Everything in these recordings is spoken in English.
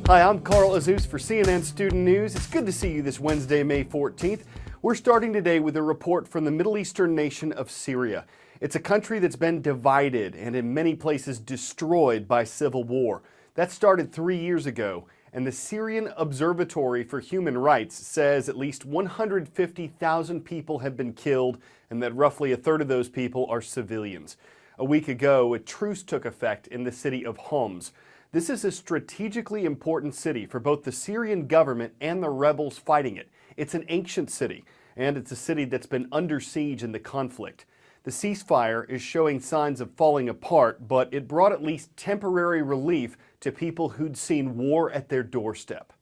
Hi, I'm Carl Azus for CNN Student News. It's good to see you this Wednesday, May 14th. We're starting today with a report from the Middle Eastern nation of Syria. It's a country that's been divided and in many places destroyed by civil war. That started 3 years ago, and the Syrian Observatory for Human Rights says at least 150,000 people have been killed and that roughly a third of those people are civilians. A week ago, a truce took effect in the city of Homs. This is a strategically important city for both the Syrian government and the rebels fighting it. It's an ancient city, and it's a city that's been under siege in the conflict. The ceasefire is showing signs of falling apart, but it brought at least temporary relief to people who'd seen war at their doorstep.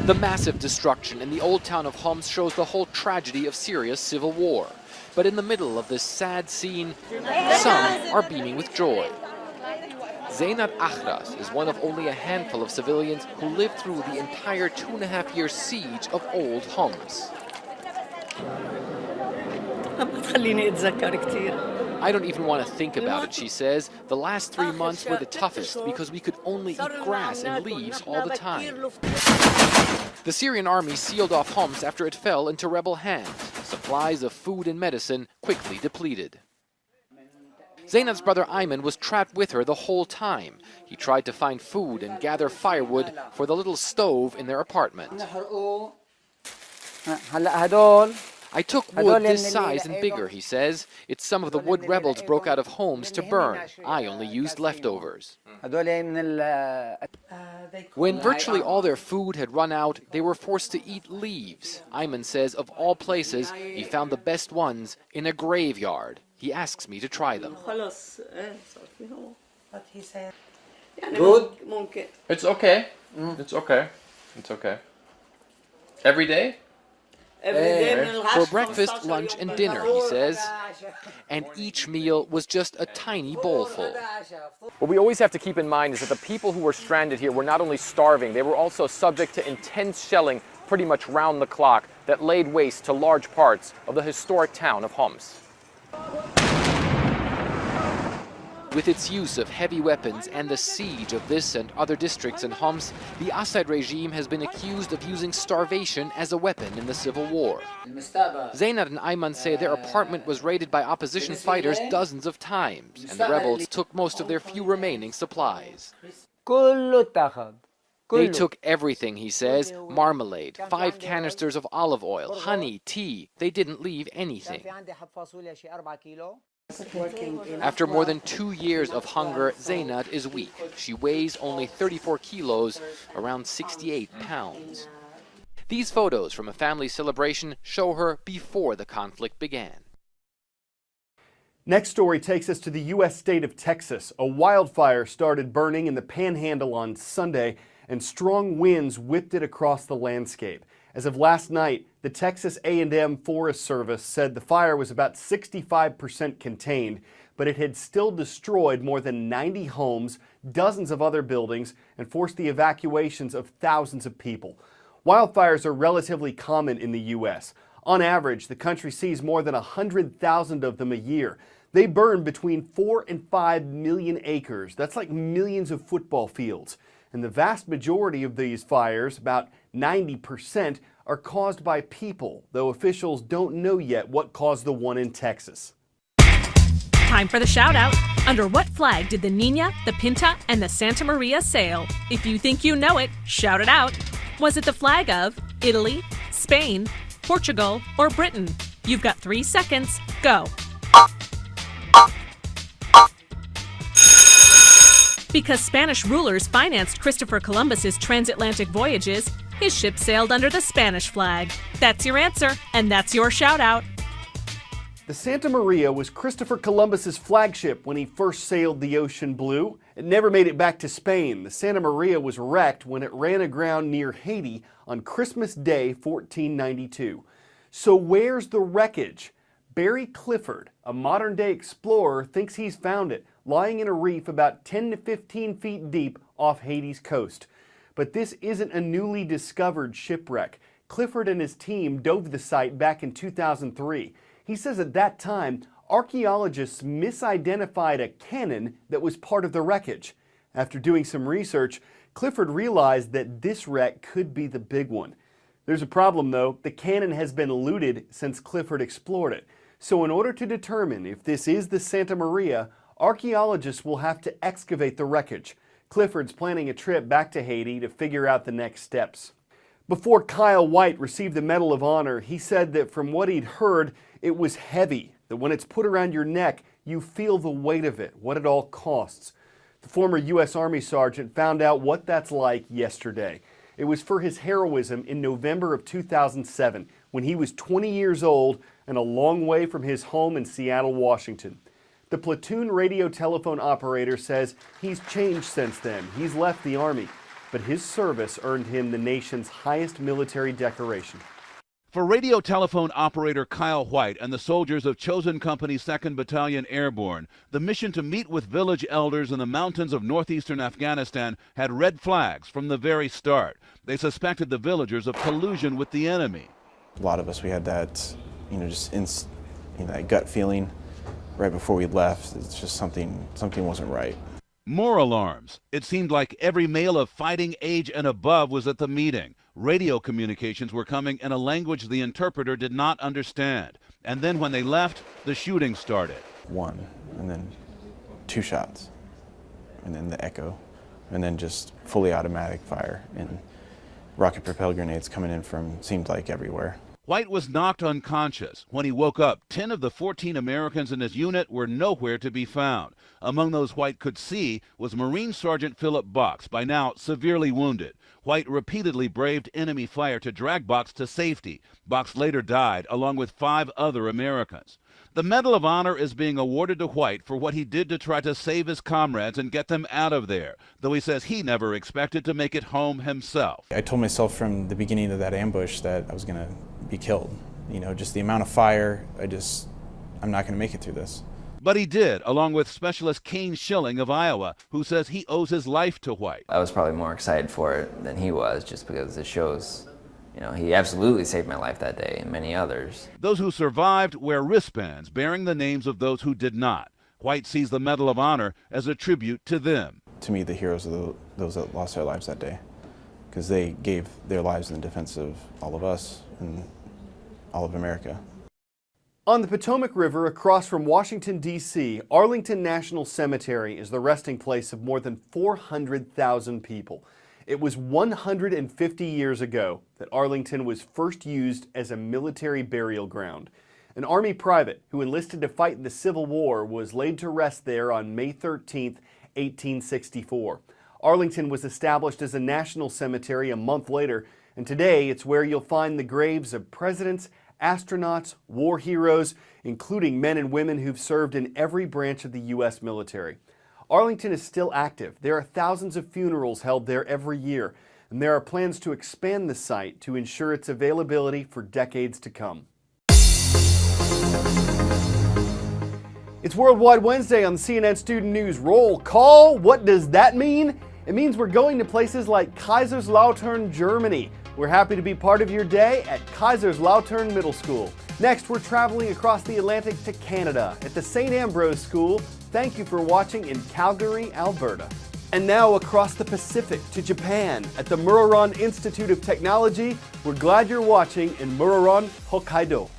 The massive destruction in the old town of Homs shows the whole tragedy of Syria's civil war. But in the middle of this sad scene, some are beaming with joy. Zeynat Akhras is one of only a handful of civilians who lived through the entire 2.5-year siege of old Homs. I don't even want to think about it, she says. The last 3 months were the toughest because we could only eat grass and leaves all the time. The Syrian army sealed off Homs after it fell into rebel hands. Supplies of food and medicine quickly depleted. Zeynat's brother Ayman was trapped with her the whole time. He tried to find food and gather firewood for the little stove in their apartment. I took wood this size and bigger, he says. It's some of the wood rebels broke out of Homs to burn. I only used leftovers. When virtually all their food had run out, they were forced to eat leaves. Ayman says of all places, he found the best ones in a graveyard. He asks me to try them. Good? It's okay. It's okay. It's okay. Every day? For breakfast, lunch, and dinner, he says. And each meal was just a tiny bowlful. What we always have to keep in mind is that the people who were stranded here were not only starving, they were also subject to intense shelling pretty much round the clock that laid waste to large parts of the historic town of Homs. With its use of heavy weapons and the siege of this and other districts in Homs, the Assad regime has been accused of using starvation as a weapon in the civil war. Zeynat and Ayman say their apartment was raided by opposition fighters dozens of times, and the rebels took most of their few remaining supplies. They took everything, he says: marmalade, 5 canisters of olive oil, honey, tea. They didn't leave anything. After more than 2 years of hunger, Zeynat is weak. She weighs only 34 kilos, around 68 pounds. These photos from a family celebration show her before the conflict began. Next story takes us to the U.S. state of Texas. A wildfire started burning in the Panhandle on Sunday, and strong winds whipped it across the landscape. As of last night, the Texas A&M Forest Service said the fire was about 65% contained, but it had still destroyed more than 90 homes, dozens of other buildings, and forced the evacuations of thousands of people. Wildfires are relatively common in the U.S. On average, the country sees more than 100,000 of them a year. They burn between 4 and 5 million acres. That's like millions of football fields. And the vast majority of these fires, about 90%, are caused by people, though officials don't know yet what caused the one in Texas. Time for the shout out. Under what flag did the Nina, the Pinta, and the Santa Maria sail? If you think you know it, shout it out. Was it the flag of Italy, Spain, Portugal, or Britain? You've got 3 seconds. Go. Because Spanish rulers financed Christopher Columbus's transatlantic voyages, his ship sailed under the Spanish flag. That's your answer, and that's your shout out. The Santa Maria was Christopher Columbus's flagship when he first sailed the ocean blue. It never made it back to Spain. The Santa Maria was wrecked when it ran aground near Haiti on Christmas Day, 1492. So where's the wreckage? Barry Clifford, a modern-day explorer, thinks he's found it, lying in a reef about 10 to 15 feet deep off Haiti's coast. But this isn't a newly discovered shipwreck. Clifford and his team dove the site back in 2003. He says at that time, archaeologists misidentified a cannon that was part of the wreckage. After doing some research, Clifford realized that this wreck could be the big one. There's a problem though. The cannon has been looted since Clifford explored it. So in order to determine if this is the Santa Maria, archaeologists will have to excavate the wreckage. Clifford's planning a trip back to Haiti to figure out the next steps. Before Kyle White received the Medal of Honor, he said that from what he'd heard, it was heavy, that when it's put around your neck, you feel the weight of it, what it all costs. The former U.S. Army sergeant found out what that's like yesterday. It was for his heroism in November of 2007, when he was 20 years old and a long way from his home in Seattle, Washington. The platoon radio telephone operator says he's changed since then. He's left the Army, but his service earned him the nation's highest military decoration. For radio telephone operator Kyle White and the soldiers of Chosen Company 2nd Battalion Airborne, the mission to meet with village elders in the mountains of northeastern Afghanistan had red flags from the very start. They suspected the villagers of collusion with the enemy. A lot of us, we had that, that gut feeling right before we left. It's just something wasn't right. More alarms. It seemed like every male of fighting age and above was at the meeting. Radio communications were coming in a language the interpreter did not understand. And then when they left, the shooting started. One, and then 2 shots, and then the echo, and then just fully automatic fire, and rocket-propelled grenades coming in from, seemed like, everywhere. White was knocked unconscious. When he woke up, 10 of the 14 Americans in his unit were nowhere to be found. Among those White could see was Marine Sergeant Philip Box, by now severely wounded. White repeatedly braved enemy fire to drag Box to safety. Box later died, along with 5 other Americans. The Medal of Honor is being awarded to White for what he did to try to save his comrades and get them out of there, though he says he never expected to make it home himself. I told myself from the beginning of that ambush that I was going to be killed. Just the amount of fire, I'm not going to make it through this. But he did, along with Specialist Kane Schilling of Iowa, who says he owes his life to White. I was probably more excited for it than he was, just because it shows, he absolutely saved my life that day and many others. Those who survived wear wristbands bearing the names of those who did not. White sees the Medal of Honor as a tribute to them. To me, the heroes are those that lost their lives that day, because they gave their lives in defense of all of us and all of America. On the Potomac River across from Washington, D.C., Arlington National Cemetery is the resting place of more than 400,000 people. It was 150 years ago that Arlington was first used as a military burial ground. An Army private who enlisted to fight in the Civil War was laid to rest there on May 13, 1864. Arlington was established as a national cemetery a month later, and today it's where you'll find the graves of presidents, astronauts, war heroes, including men and women who've served in every branch of the U.S. military. Arlington is still active. There are thousands of funerals held there every year, and there are plans to expand the site to ensure its availability for decades to come. It's Worldwide Wednesday on the CNN Student News Roll Call. What does that mean? It means we're going to places like Kaiserslautern, Germany. We're happy to be part of your day at Kaiserslautern Middle School. Next, we're traveling across the Atlantic to Canada at the St. Ambrose School. Thank you for watching in Calgary, Alberta. And now across the Pacific to Japan at the Muroran Institute of Technology. We're glad you're watching in Muroran, Hokkaido.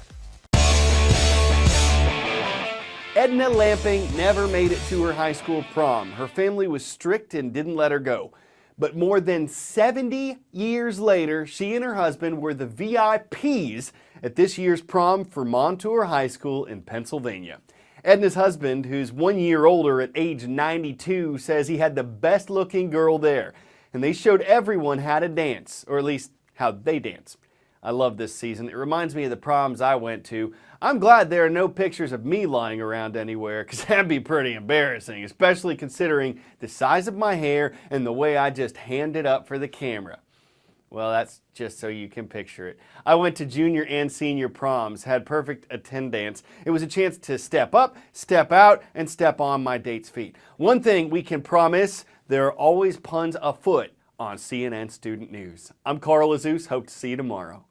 Edna Lamping never made it to her high school prom. Her family was strict and didn't let her go. But more than 70 years later, she and her husband were the VIPs at this year's prom for Montour High School in Pennsylvania. Edna's husband, who's 1 year older at age 92, says he had the best looking girl there. And they showed everyone how to dance, or at least how they dance. I love this season. It reminds me of the proms I went to. I'm glad there are no pictures of me lying around anywhere, because that'd be pretty embarrassing, especially considering the size of my hair and the way I just hand it up for the camera. Well, that's just so you can picture it. I went to junior and senior proms, had perfect attendance. It was a chance to step up, step out, and step on my date's feet. One thing we can promise, there are always puns afoot on CNN Student News. I'm Carl Azus. Hope to see you tomorrow.